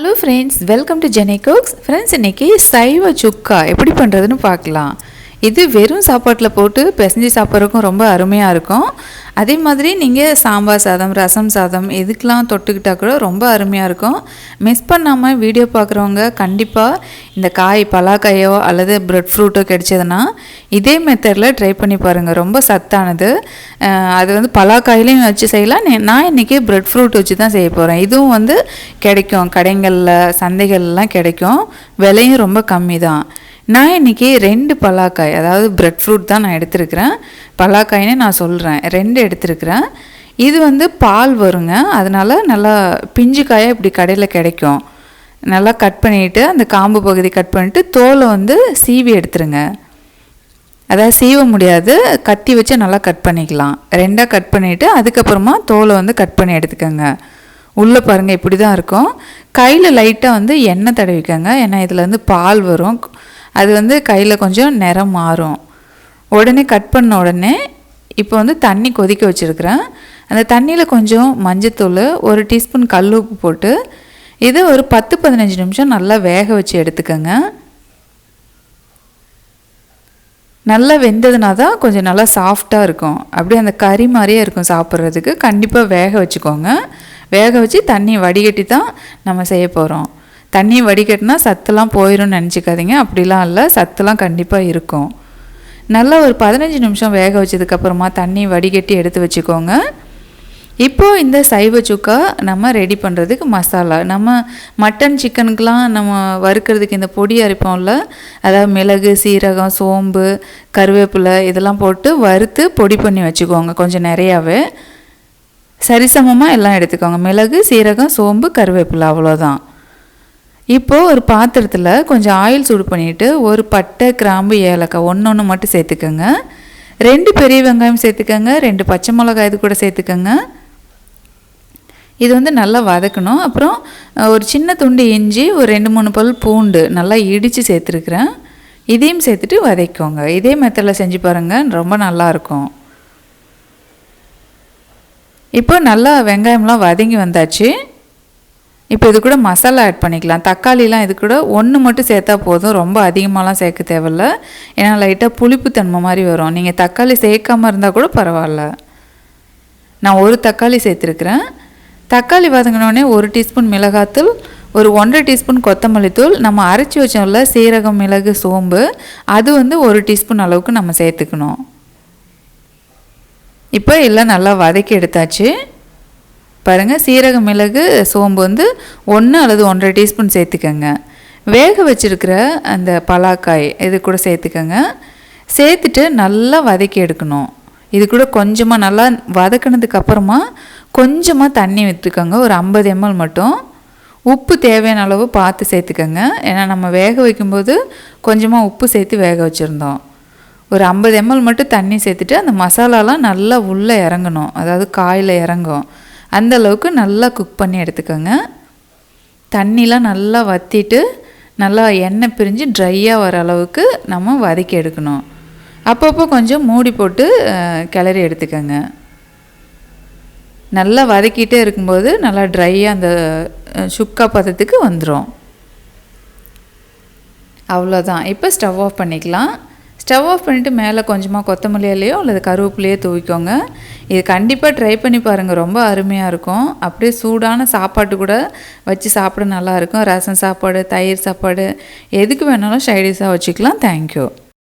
Hello friends, welcome to Jenny cooks. Friends, இன்றைக்கி சைவ சுக்கா எப்படி பண்ணுறதுன்னு பார்க்கலாம். இது வெறும் சாப்பாட்டில் போட்டு பிசைஞ்சு சாப்பிட்றதுக்கும் ரொம்ப அருமையாக இருக்கும். அதே மாதிரி நீங்கள் சாம்பார் சாதம், ரசம் சாதம் இதுக்கெலாம் தொட்டுக்கிட்டால் கூட ரொம்ப அருமையாக இருக்கும். மிஸ் பண்ணாமல் வீடியோ பார்க்குறவங்க கண்டிப்பாக இந்த பலாக்காயோ அல்லது ப்ரெட் ஃப்ரூட்டோ கிடைச்சதுன்னா இதே மெத்தடில் ட்ரை பண்ணி பாருங்கள். ரொம்ப சத்தானது. அது பலாக்காயிலையும் வச்சு செய்யலாம். நான் இன்றைக்கி ப்ரெட் ஃப்ரூட் வச்சு தான் செய்ய போகிறேன். இதுவும் கிடைக்கும், கடைகளில் சந்தைகள்லாம் கிடைக்கும். விலையும் ரொம்ப கம்மி தான். நான் இன்றைக்கி 2 பலாக்காய், அதாவது ப்ரெட் ஃப்ரூட் தான் நான் எடுத்துருக்கிறேன். பலாக்காயினே நான் சொல்கிறேன், 2 எடுத்துருக்கிறேன். இது பால் வருங்க, அதனால் நல்லா பிஞ்சு காயாக இப்படி கடையில் கிடைக்கும். நல்லா கட் பண்ணிவிட்டு அந்த காம்பு பகுதி கட் பண்ணிவிட்டு தோலை சீவி எடுத்துருங்க. அதாவது சீவ முடியாது, கத்தி வச்சு நல்லா கட் பண்ணிக்கலாம். 2ஆக கட் பண்ணிவிட்டு அதுக்கப்புறமா தோலை கட் பண்ணி எடுத்துக்கோங்க. உள்ளே பாருங்கள், இப்படி தான் இருக்கும். கையில் லைட்டாக எண்ணெய் தடவிக்கோங்க. ஏன்னா இதில் பால் வரும். அது கையில் கொஞ்சம் நிறம் மாறும். உடனே கட் பண்ண உடனே இப்போ தண்ணி கொதிக்க வச்சுருக்கிறேன். அந்த தண்ணியில் கொஞ்சம் மஞ்சத்தூள், 1 டீஸ்பூன் கல் உப்பு போட்டு இதை ஒரு 10-15 நிமிஷம் நல்லா வேக வச்சு எடுத்துக்கோங்க. நல்லா வெந்ததுனா தான் கொஞ்சம் நல்லா சாஃப்டாக இருக்கும். அப்படியே அந்த கறி மாதிரியே இருக்கும் சாப்பிட்றதுக்கு. கண்டிப்பாக வேக வச்சுக்கோங்க. வேக வச்சு தண்ணி வடிகட்டி தான் நம்ம செய்ய போகிறோம். தண்ணி வடிகட்டினா சத்துலாம் போயிடும்னு நினச்சிக்காதீங்க. அப்படிலாம் இல்லை, சத்துலாம் கண்டிப்பாக இருக்கும். நல்லா ஒரு 15 நிமிஷம் வேக வச்சதுக்கப்புறமா தண்ணி வடிகட்டி எடுத்து வச்சுக்கோங்க. இப்போது இந்த சைவ சுக்கா நம்ம ரெடி பண்ணுறதுக்கு மசாலா, நம்ம மட்டன் சிக்கனுக்கெலாம் நம்ம வறுக்கிறதுக்கு இந்த பொடி அரைப்போம்ல, அதாவது மிளகு, சீரகம், சோம்பு, கருவேப்பிலை இதெல்லாம் போட்டு வறுத்து பொடி பண்ணி வச்சுக்கோங்க. கொஞ்சம் நிறையாவே சரிசமமாக எல்லாம் எடுத்துக்கோங்க. மிளகு, சீரகம், சோம்பு, கருவேப்பிலை, அவ்வளோதான். இப்போது ஒரு பாத்திரத்தில் கொஞ்சம் ஆயில் சூடு பண்ணிவிட்டு ஒரு பட்டை, கிராம்பு, ஏலக்காய் ஒன்று மட்டும் சேர்த்துக்கோங்க. 2 பெரிய வெங்காயம் சேர்த்துக்கோங்க. 2 பச்சை மிளகாய் இது கூட சேர்த்துக்கோங்க. இது நல்லா வதக்கணும். அப்புறம் ஒரு சின்ன துண்டு இஞ்சி, ஒரு 2-3 பல் பூண்டு நல்லா இடித்து சேர்த்துருக்குறேன். இதையும் சேர்த்துட்டு வதக்கிக்கோங்க. இதே மெத்தடில் செஞ்சு பாருங்கள், ரொம்ப நல்லாயிருக்கும். இப்போ நல்லா வெங்காயம்லாம் வதங்கி வந்தாச்சு. இப்போ இது கூட மசாலா ஆட் பண்ணிக்கலாம். தக்காளிலாம் இது கூட 1 மட்டும் சேர்த்தா போதும், ரொம்ப அதிகமாகலாம் சேர்க்க தேவையில்ல. ஏன்னா லைட்டாக புளிப்பு தன்மை மாதிரி வரும். நீங்கள் தக்காளி சேர்க்காமல் இருந்தால் கூட பரவாயில்ல. நான் 1 தக்காளி சேர்த்துருக்குறேன். தக்காளி வதங்கினோடனே 1 டீஸ்பூன் மிளகாத்தூள், ஒரு 1.5 டீஸ்பூன் கொத்தமல்லி தூள், நம்ம அரைச்சி வச்சோம்ல சீரகம், மிளகு, சோம்பு, அது 1 டீஸ்பூன் அளவுக்கு நம்ம சேர்த்துக்கணும். இப்போ எல்லாம் நல்லா வதக்கி எடுத்தாச்சு. பாருங்கள், சீரகம், மிளகு, சோம்பு 1 அல்லது 1.5 டீஸ்பூன் சேர்த்துக்கோங்க. வேக வச்சுருக்கிற அந்த பலாக்காய் இது கூட சேர்த்துக்கோங்க. சேர்த்துட்டு நல்லா வதக்கி எடுக்கணும். இது கூட கொஞ்சமாக நல்லா வதக்கினதுக்கப்புறமா கொஞ்சமாக தண்ணி விட்டுக்கோங்க. ஒரு 50 ml மட்டும். உப்பு தேவையான அளவு பார்த்து சேர்த்துக்கோங்க. ஏன்னா நம்ம வேக வைக்கும்போது கொஞ்சமாக உப்பு சேர்த்து வேக வச்சுருந்தோம். ஒரு 50 ml மட்டும் தண்ணி சேர்த்துட்டு அந்த மசாலாலாம் நல்லா உள்ளே இறங்கணும், அதாவது காயில் இறங்கும். அந்த அளவுக்கு நல்லா குக் பண்ணி எடுத்துக்கோங்க. தண்ணிலாம் நல்லா வற்றிட்டு நல்லா எண்ணெய் பிரிஞ்சு ட்ரையாக வர அளவுக்கு நம்ம வதக்கி எடுக்கணும். அப்பப்போ கொஞ்சம் மூடி போட்டு கிளறி எடுத்துக்கோங்க. நல்லா வதக்கிட்டே இருக்கும்போது நல்லா ட்ரையாக அந்த சுக்கா பதத்துக்கு வந்துடும். அவ்வளோதான். இப்போ ஸ்டவ் ஆஃப் பண்ணிக்கலாம். ஸ்டவ் ஆஃப் பண்ணிவிட்டு மேலே கொஞ்சமாக கொத்தமல்லி இலையோ அல்லது கருவேப்பிலையோ தூவிக்கோங்க. இது கண்டிப்பாக ட்ரை பண்ணி பாருங்கள், ரொம்ப அருமையாக இருக்கும். அப்படியே சூடான சாப்பாட்டு கூட வச்சு சாப்பிட நல்லாயிருக்கும். ரசம் சாப்பாடு, தயிர் சாப்பாடு எதுக்கு வேணாலும் சைடிஷாக வச்சுக்கலாம். தேங்க்யூ.